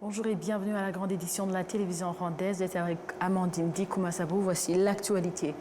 Bonjour et bienvenue à la grande édition de la télévision rwandaise. J'étais avec Amandine Dikoumassabou. Voici l'actualité.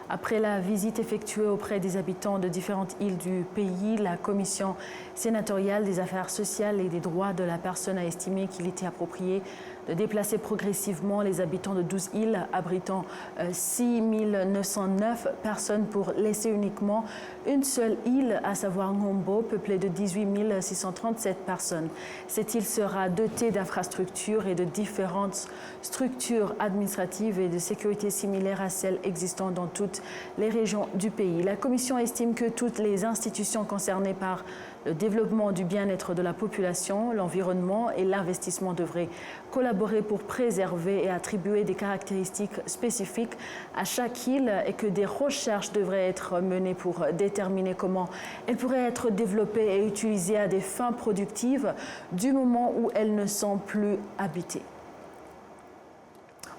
Après la visite effectuée auprès des habitants de différentes îles du pays, la commission sénatoriale des affaires sociales et des droits de la personne a estimé qu'il était approprié de déplacer progressivement les habitants de 12 îles abritant 6 909 personnes pour laisser uniquement une seule île, à savoir Ngombo, peuplée de 18 637 personnes. Cette île sera dotée d'infrastructures et de différentes structures administratives et de sécurité similaires à celles existant dans toutes les régions du pays. La Commission estime que toutes les institutions concernées par le développement du bien-être de la population, l'environnement et l'investissement devraient collaborer pour préserver et attribuer des caractéristiques spécifiques à chaque île et que des recherches devraient être menées pour déterminer comment elles pourraient être développées et utilisées à des fins productives du moment où elles ne sont plus habitées.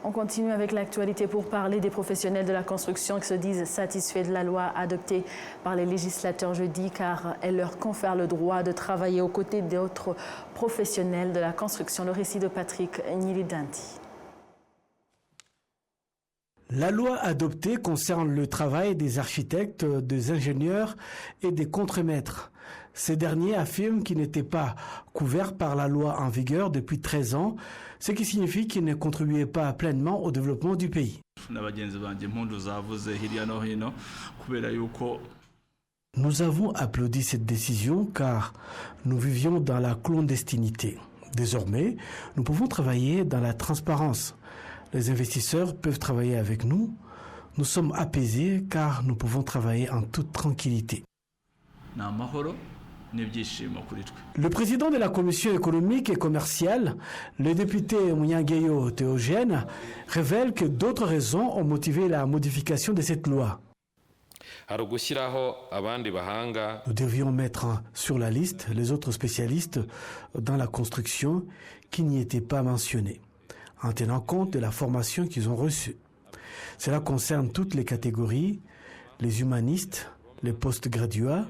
On continue avec l'actualité pour parler des professionnels de la construction qui se disent satisfaits de la loi adoptée par les législateurs jeudi car elle leur confère le droit de travailler aux côtés d'autres professionnels de la construction. Le récit de Patrick Nyilidanti. La loi adoptée concerne le travail des architectes, des ingénieurs et des contremaîtres. Ces derniers affirment qu'ils n'étaient pas couverts par la loi en vigueur depuis 13 ans, ce qui signifie qu'ils ne contribuaient pas pleinement au développement du pays. Nous avons applaudi cette décision car nous vivions dans la clandestinité. Désormais, nous pouvons travailler dans la transparence. Les investisseurs peuvent travailler avec nous. Nous sommes apaisés car nous pouvons travailler en toute tranquillité. Le président de la commission économique et commerciale, le député Munyangeyo Théogène, révèle que d'autres raisons ont motivé la modification de cette loi. Nous devions mettre sur la liste les autres spécialistes dans la construction qui n'y étaient pas mentionnés, en tenant compte de la formation qu'ils ont reçue. Cela concerne toutes les catégories, les humanistes, les post-graduats,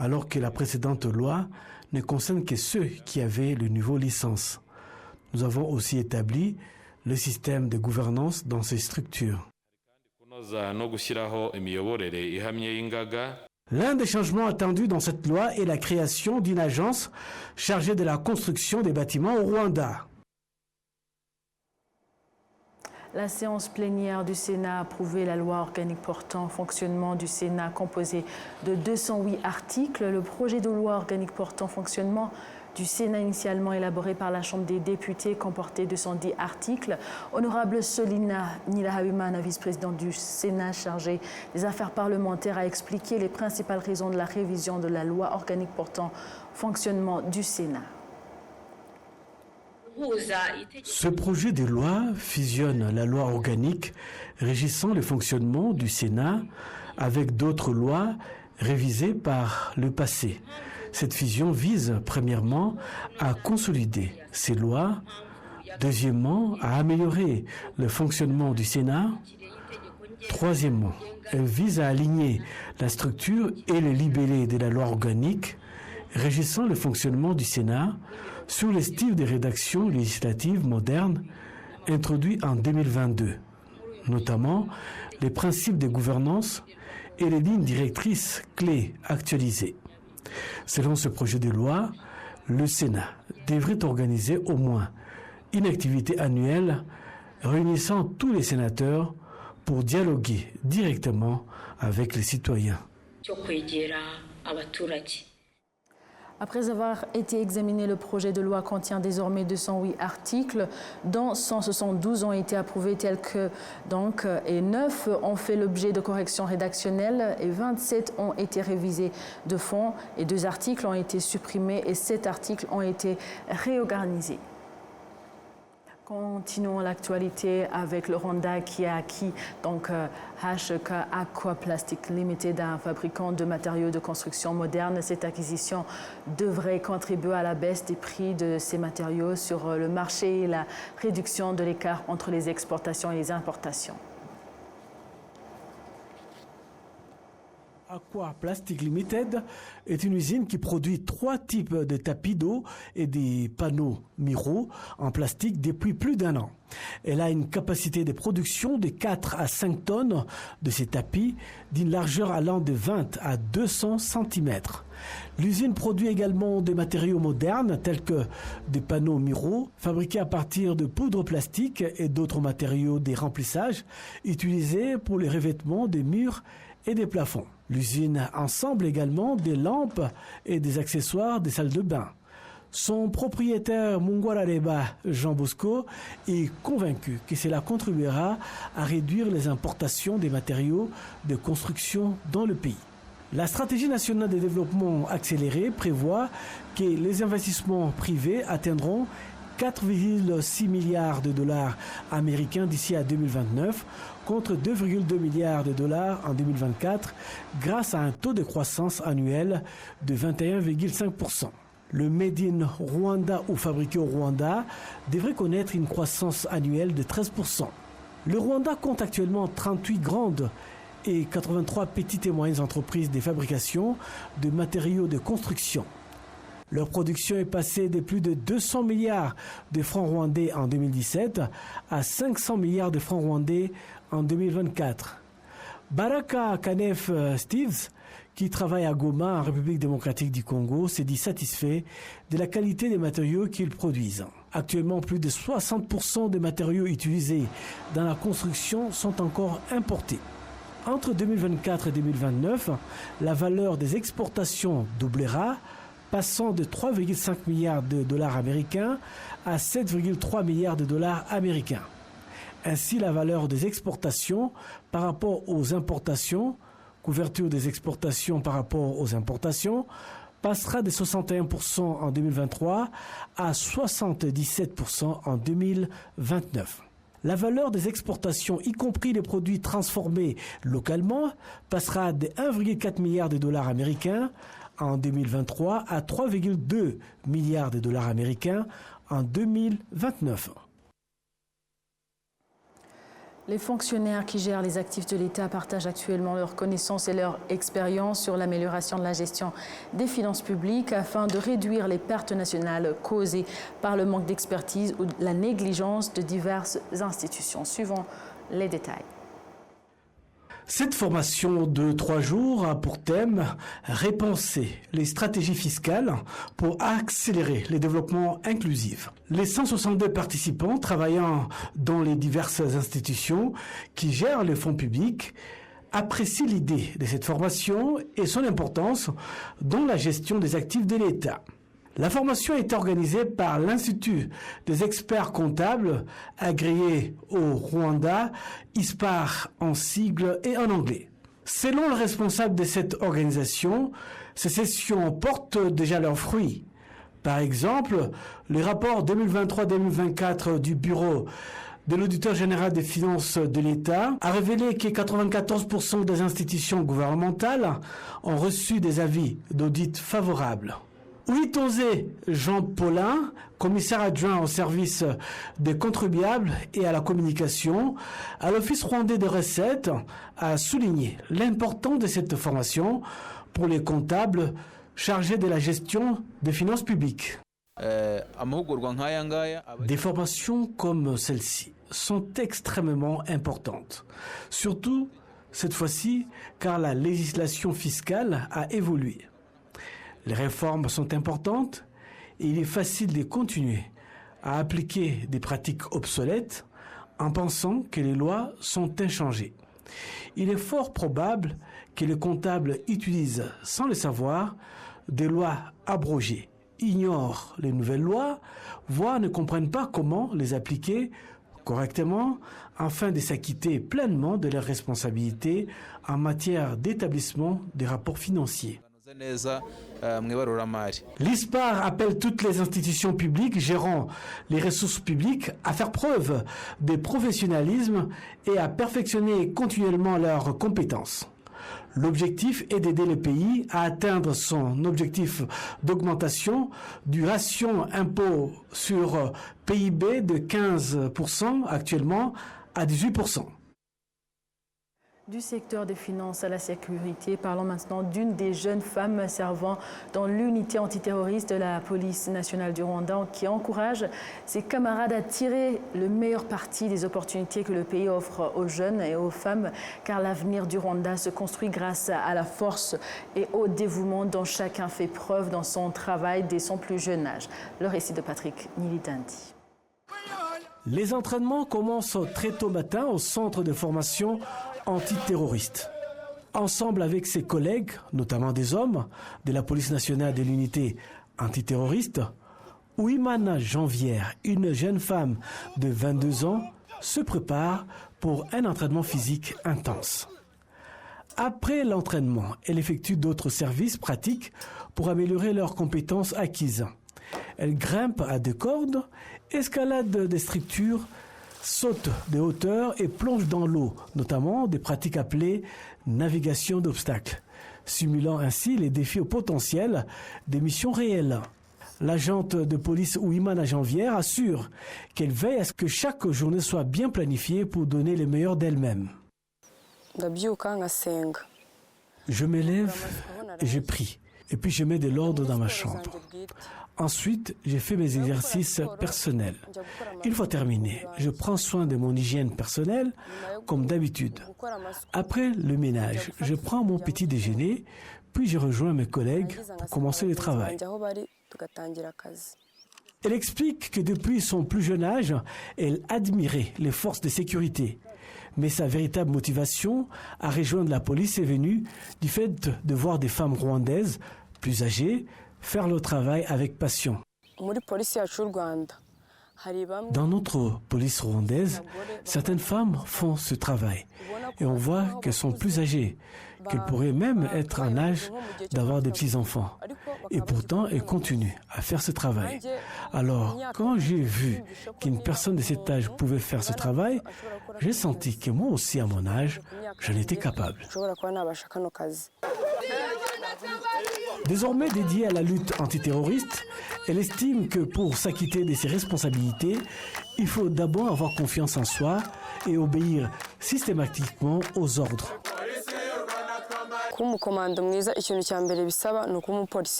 alors que la précédente loi ne concerne que ceux qui avaient le niveau licence. Nous avons aussi établi le système de gouvernance dans ces structures. L'un des changements attendus dans cette loi est la création d'une agence chargée de la construction des bâtiments au Rwanda. La séance plénière du Sénat a approuvé la loi organique portant fonctionnement du Sénat composée de 208 articles. Le projet de loi organique portant fonctionnement du Sénat initialement élaboré par la Chambre des députés comportait 210 articles. Honorable Solina Nilahabimana, vice-présidente du Sénat chargée des affaires parlementaires, a expliqué les principales raisons de la révision de la loi organique portant fonctionnement du Sénat. Ce projet de loi fusionne la loi organique régissant le fonctionnement du Sénat avec d'autres lois révisées par le passé. Cette fusion vise premièrement à consolider ces lois, deuxièmement à améliorer le fonctionnement du Sénat, troisièmement elle vise à aligner la structure et les libellés de la loi organique régissant le fonctionnement du Sénat sur les styles de rédaction législative moderne introduits en 2022, notamment les principes de gouvernance et les lignes directrices clés actualisées. Selon ce projet de loi, le Sénat devrait organiser au moins une activité annuelle réunissant tous les sénateurs pour dialoguer directement avec les citoyens. Après avoir été examiné, le projet de loi contient désormais 208 articles, dont 172 ont été approuvés tels que et 9 ont fait l'objet de corrections rédactionnelles et 27 ont été révisés de fond et 2 articles ont été supprimés et 7 articles ont été réorganisés. Continuons l'actualité avec le Rwanda qui a acquis HK Aqua Plastic Limited, un fabricant de matériaux de construction moderne. Cette acquisition devrait contribuer à la baisse des prix de ces matériaux sur le marché et la réduction de l'écart entre les exportations et les importations. Aqua Plastic Limited est une usine qui produit 3 types de tapis d'eau et des panneaux Miro en plastique depuis plus d'1 an. Elle a une capacité de production de 4 à 5 tonnes de ces tapis d'une largeur allant de 20 à 200 cm. L'usine produit également des matériaux modernes tels que des panneaux Miro fabriqués à partir de poudre plastique et d'autres matériaux de remplissage utilisés pour les revêtements des murs et des plafonds. L'usine ensemble également des lampes et des accessoires des salles de bain. Son propriétaire Mungwarareba Jean Bosco est convaincu que cela contribuera à réduire les importations des matériaux de construction dans le pays. La stratégie nationale de développement accéléré prévoit que les investissements privés atteindront 4,6 milliards de dollars américains d'ici à 2029 contre 2,2 milliards de dollars en 2024 grâce à un taux de croissance annuel de 21,5%. Le Made in Rwanda ou fabriqué au Rwanda devrait connaître une croissance annuelle de 13%. Le Rwanda compte actuellement 38 grandes et 83 petites et moyennes entreprises de fabrication de matériaux de construction. Leur production est passée de plus de 200 milliards de francs rwandais en 2017 à 500 milliards de francs rwandais en 2024. Baraka Kanef Steves, qui travaille à Goma, en République démocratique du Congo, s'est dit satisfait de la qualité des matériaux qu'ils produisent. Actuellement, plus de 60% des matériaux utilisés dans la construction sont encore importés. Entre 2024 et 2029, la valeur des exportations doublera, passant de 3,5 milliards de dollars américains à 7,3 milliards de dollars américains. Ainsi, la valeur des exportations par rapport aux importations, couverture des exportations par rapport aux importations, passera de 61% en 2023 à 77% en 2029. La valeur des exportations, y compris les produits transformés localement, passera de 1,4 milliard de dollars américains en 2023 à 3,2 milliards de dollars américains en 2029. Les fonctionnaires qui gèrent les actifs de l'État partagent actuellement leurs connaissances et leur expérience sur l'amélioration de la gestion des finances publiques afin de réduire les pertes nationales causées par le manque d'expertise ou la négligence de diverses institutions. Suivons les détails. Cette formation de 3 jours a pour thème repenser les stratégies fiscales pour accélérer les développements inclusifs. Les 162 participants travaillant dans les diverses institutions qui gèrent les fonds publics apprécient l'idée de cette formation et son importance dans la gestion des actifs de l'État. La formation est organisée par l'Institut des experts comptables agréé au Rwanda, ISPAR en sigle et en anglais. Selon le responsable de cette organisation, ces sessions portent déjà leurs fruits. Par exemple, le rapport 2023-2024 du Bureau de l'auditeur général des finances de l'État a révélé que 94% des institutions gouvernementales ont reçu des avis d'audit favorables. Ouitonzé Jean Paulin, commissaire adjoint au service des contribuables et à la communication à l'Office rwandais des recettes, a souligné l'importance de cette formation pour les comptables chargés de la gestion des finances publiques. Des formations comme celle-ci sont extrêmement importantes, surtout cette fois-ci car la législation fiscale a évolué. Les réformes sont importantes et il est facile de continuer à appliquer des pratiques obsolètes en pensant que les lois sont inchangées. Il est fort probable que les comptables utilisent, sans le savoir, des lois abrogées, ignorent les nouvelles lois, voire ne comprennent pas comment les appliquer correctement afin de s'acquitter pleinement de leurs responsabilités en matière d'établissement des rapports financiers. L'ISPAR appelle toutes les institutions publiques gérant les ressources publiques à faire preuve de professionnalisme et à perfectionner continuellement leurs compétences. L'objectif est d'aider le pays à atteindre son objectif d'augmentation du ratio impôt sur PIB de 15% actuellement à 18%. Du secteur des finances à la sécurité, parlons maintenant d'une des jeunes femmes servant dans l'unité antiterroriste de la police nationale du Rwanda qui encourage ses camarades à tirer le meilleur parti des opportunités que le pays offre aux jeunes et aux femmes, car l'avenir du Rwanda se construit grâce à la force et au dévouement dont chacun fait preuve dans son travail dès son plus jeune âge. Le récit de Patrick Nilidandi. Les entraînements commencent très tôt matin au centre de formation antiterroriste. Ensemble avec ses collègues, notamment des hommes de la police nationale de l'unité antiterroriste, Ouimana Janvière, une jeune femme de 22 ans, se prépare pour un entraînement physique intense. Après l'entraînement, elle effectue d'autres services pratiques pour améliorer leurs compétences acquises. Elle grimpe à des cordes, escalade des structures, saute de hauteur et plonge dans l'eau, notamment des pratiques appelées navigation d'obstacles, simulant ainsi les défis au potentiel des missions réelles. L'agente de police Ouimana Janvière assure qu'elle veille à ce que chaque journée soit bien planifiée pour donner le meilleur d'elle-même. Je m'élève et je prie, et puis je mets de l'ordre dans ma chambre. Ensuite, j'ai fait mes exercices personnels. Une fois terminé, je prends soin de mon hygiène personnelle, comme d'habitude. Après le ménage, je prends mon petit déjeuner, puis je rejoins mes collègues pour commencer le travail. Elle explique que depuis son plus jeune âge, elle admirait les forces de sécurité. Mais sa véritable motivation à rejoindre la police est venue du fait de voir des femmes rwandaises plus âgées faire le travail avec passion. Dans notre police rwandaise, certaines femmes font ce travail et on voit qu'elles sont plus âgées, qu'elles pourraient même être en âge d'avoir des petits-enfants. Et pourtant, elles continuent à faire ce travail. Alors, quand j'ai vu qu'une personne de cet âge pouvait faire ce travail, j'ai senti que moi aussi, à mon âge, j'en étais capable. Désormais dédiée à la lutte antiterroriste, elle estime que pour s'acquitter de ses responsabilités, il faut d'abord avoir confiance en soi et obéir systématiquement aux ordres.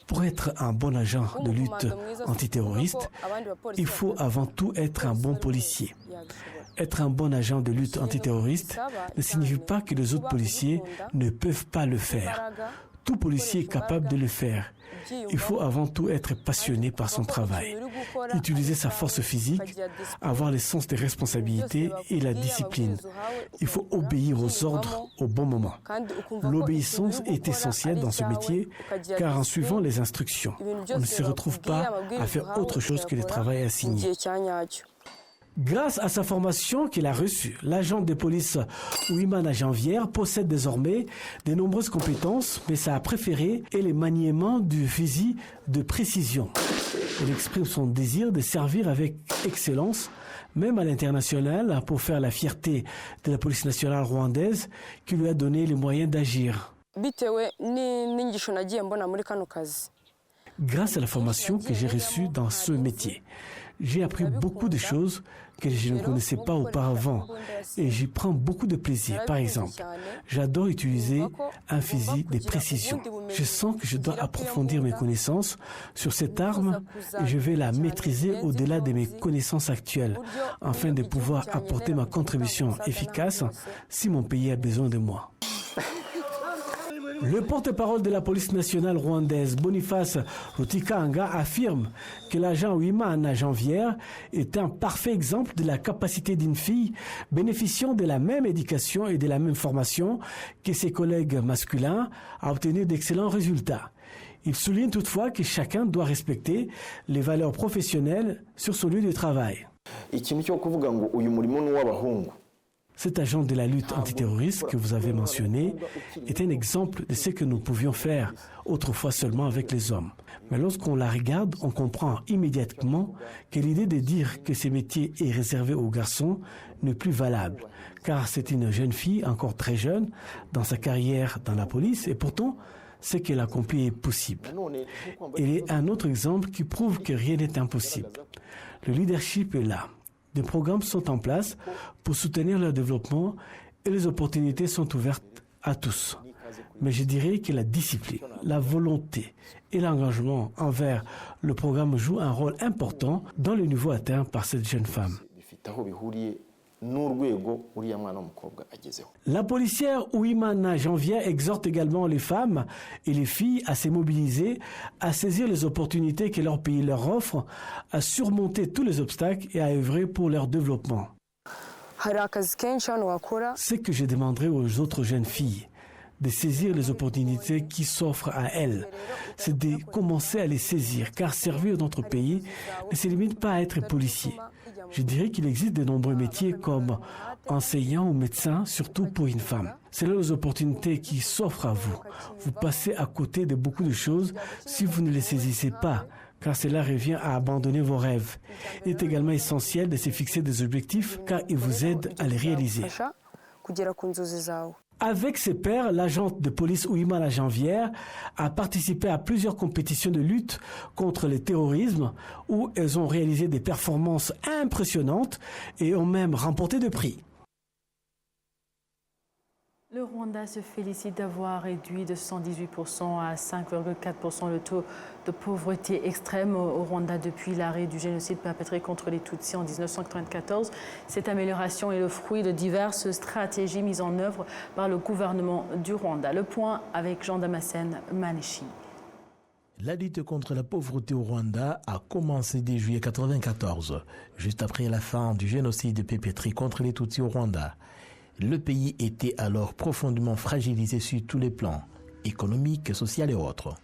Pour être un bon agent de lutte antiterroriste, il faut avant tout être un bon policier. Être un bon agent de lutte antiterroriste ne signifie pas que les autres policiers ne peuvent pas le faire. Tout policier est capable de le faire. Il faut avant tout être passionné par son travail, utiliser sa force physique, avoir le sens des responsabilités et la discipline. Il faut obéir aux ordres au bon moment. L'obéissance est essentielle dans ce métier car en suivant les instructions, on ne se retrouve pas à faire autre chose que le travail assigné. Grâce à sa formation qu'il a reçue, l'agent de police Ouimana Janvière possède désormais de nombreuses compétences, mais sa préférée est le maniement du fusil de précision. Elle exprime son désir de servir avec excellence, même à l'international, pour faire la fierté de la police nationale rwandaise qui lui a donné les moyens d'agir. Grâce à la formation que j'ai reçue dans ce métier, j'ai appris beaucoup de choses que je ne connaissais pas auparavant et j'y prends beaucoup de plaisir. Par exemple, j'adore utiliser un fusil de précision. Je sens que je dois approfondir mes connaissances sur cette arme et je vais la maîtriser au-delà de mes connaissances actuelles afin de pouvoir apporter ma contribution efficace si mon pays a besoin de moi. Le porte-parole de la police nationale rwandaise, Boniface Rutikanga, affirme que l'agent Ouimana Janvière est un parfait exemple de la capacité d'une fille bénéficiant de la même éducation et de la même formation que ses collègues masculins à obtenir d'excellents résultats. Il souligne toutefois que chacun doit respecter les valeurs professionnelles sur son lieu de travail. Cet agent de la lutte antiterroriste que vous avez mentionné est un exemple de ce que nous pouvions faire autrefois seulement avec les hommes. Mais lorsqu'on la regarde, on comprend immédiatement que l'idée de dire que ce métier est réservé aux garçons n'est plus valable, car c'est une jeune fille encore très jeune dans sa carrière dans la police et pourtant ce qu'elle accomplit est possible. Il est un autre exemple qui prouve que rien n'est impossible. Le leadership est là. Des programmes sont en place pour soutenir leur développement et les opportunités sont ouvertes à tous. Mais je dirais que la discipline, la volonté et l'engagement envers le programme jouent un rôle important dans le niveau atteint par cette jeune femme. La policière Uwimana Janvière exhorte également les femmes et les filles à se mobiliser, à saisir les opportunités que leur pays leur offre, à surmonter tous les obstacles et à œuvrer pour leur développement. Ce que je demanderai aux autres jeunes filles, de saisir les opportunités qui s'offrent à elles, c'est de commencer à les saisir, car servir notre pays ne se limite pas à être policier. Je dirais qu'il existe de nombreux métiers comme enseignant ou médecin, surtout pour une femme. C'est là les opportunités qui s'offrent à vous. Vous passez à côté de beaucoup de choses si vous ne les saisissez pas, car cela revient à abandonner vos rêves. Il est également essentiel de se fixer des objectifs, car ils vous aident à les réaliser. Avec ses pairs, l'agente de police Uwimana Janvière a participé à plusieurs compétitions de lutte contre le terrorisme où elles ont réalisé des performances impressionnantes et ont même remporté des prix. Le Rwanda se félicite d'avoir réduit de 118% à 5,4% le taux de pauvreté extrême au Rwanda depuis l'arrêt du génocide perpétré contre les Tutsis en 1994. Cette amélioration est le fruit de diverses stratégies mises en œuvre par le gouvernement du Rwanda. Le point avec Jean-Damascène Manechi. La lutte contre la pauvreté au Rwanda a commencé dès juillet 1994, juste après la fin du génocide perpétré contre les Tutsis au Rwanda. Le pays était alors profondément fragilisé sur tous les plans, économiques, social et autres.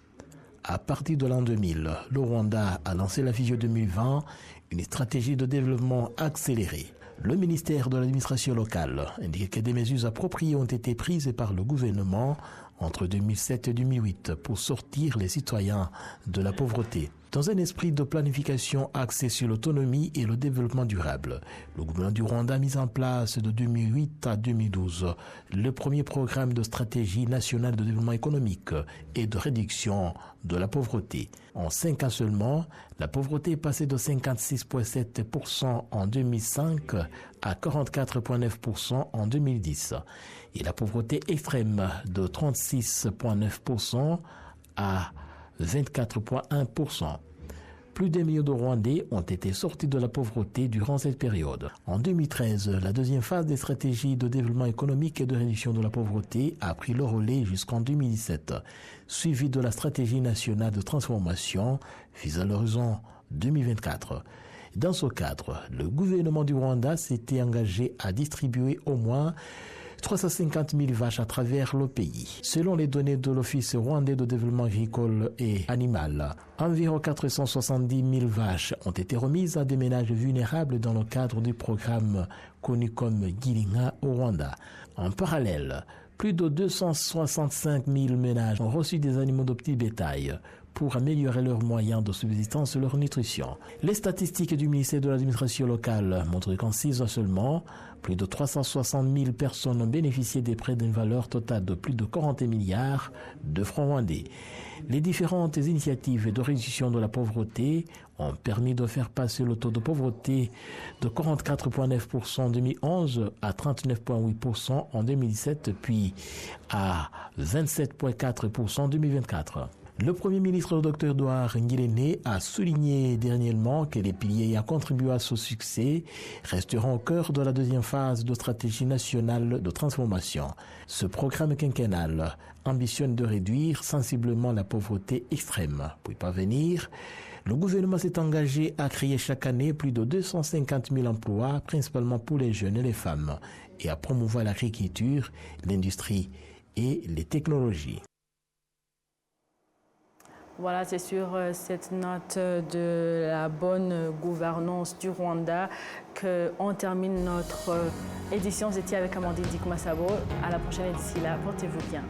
À partir de l'an 2000, le Rwanda a lancé la vision 2020, une stratégie de développement accélérée. Le ministère de l'administration locale indique que des mesures appropriées ont été prises par le gouvernement entre 2007 et 2008 pour sortir les citoyens de la pauvreté. Dans un esprit de planification axé sur l'autonomie et le développement durable, le gouvernement du Rwanda a mis en place de 2008 à 2012 le premier programme de stratégie nationale de développement économique et de réduction de la pauvreté. En 5 ans seulement, la pauvreté est passée de 56,7% en 2005 à 44,9% en 2010 et la pauvreté extrême de 36,9% à 24,1%. Plus d'un million de Rwandais ont été sortis de la pauvreté durant cette période. En 2013, la deuxième phase des stratégies de développement économique et de réduction de la pauvreté a pris le relais jusqu'en 2017, suivie de la stratégie nationale de transformation visant l'horizon 2024. Dans ce cadre, le gouvernement du Rwanda s'était engagé à distribuer au moins 350 000 vaches à travers le pays. Selon les données de l'Office rwandais de développement agricole et animal, environ 470 000 vaches ont été remises à des ménages vulnérables dans le cadre du programme connu comme Girinka au Rwanda. En parallèle, plus de 265 000 ménages ont reçu des animaux de petit bétail pour améliorer leurs moyens de subsistance et leur nutrition. Les statistiques du ministère de l'administration locale montrent qu'en 6 ans seulement, plus de 360 000 personnes ont bénéficié des prêts d'une valeur totale de plus de 40 milliards de francs rwandais. Les différentes initiatives de réduction de la pauvreté ont permis de faire passer le taux de pauvreté de 44,9% en 2011 à 39,8% en 2017, puis à 27,4% en 2024. Le Premier ministre, le Dr Edouard Ngirente, a souligné dernièrement que les piliers ayant contribué à ce succès resteront au cœur de la deuxième phase de stratégie nationale de transformation. Ce programme quinquennal ambitionne de réduire sensiblement la pauvreté extrême. Pour y parvenir, le gouvernement s'est engagé à créer chaque année plus de 250 000 emplois, principalement pour les jeunes et les femmes, et à promouvoir l'agriculture, l'industrie et les technologies. Voilà, c'est sur cette note de la bonne gouvernance du Rwanda qu'on termine notre édition. Vous étiez avec Amandine Dikouma Sabo. À la prochaine et d'ici là, portez-vous bien.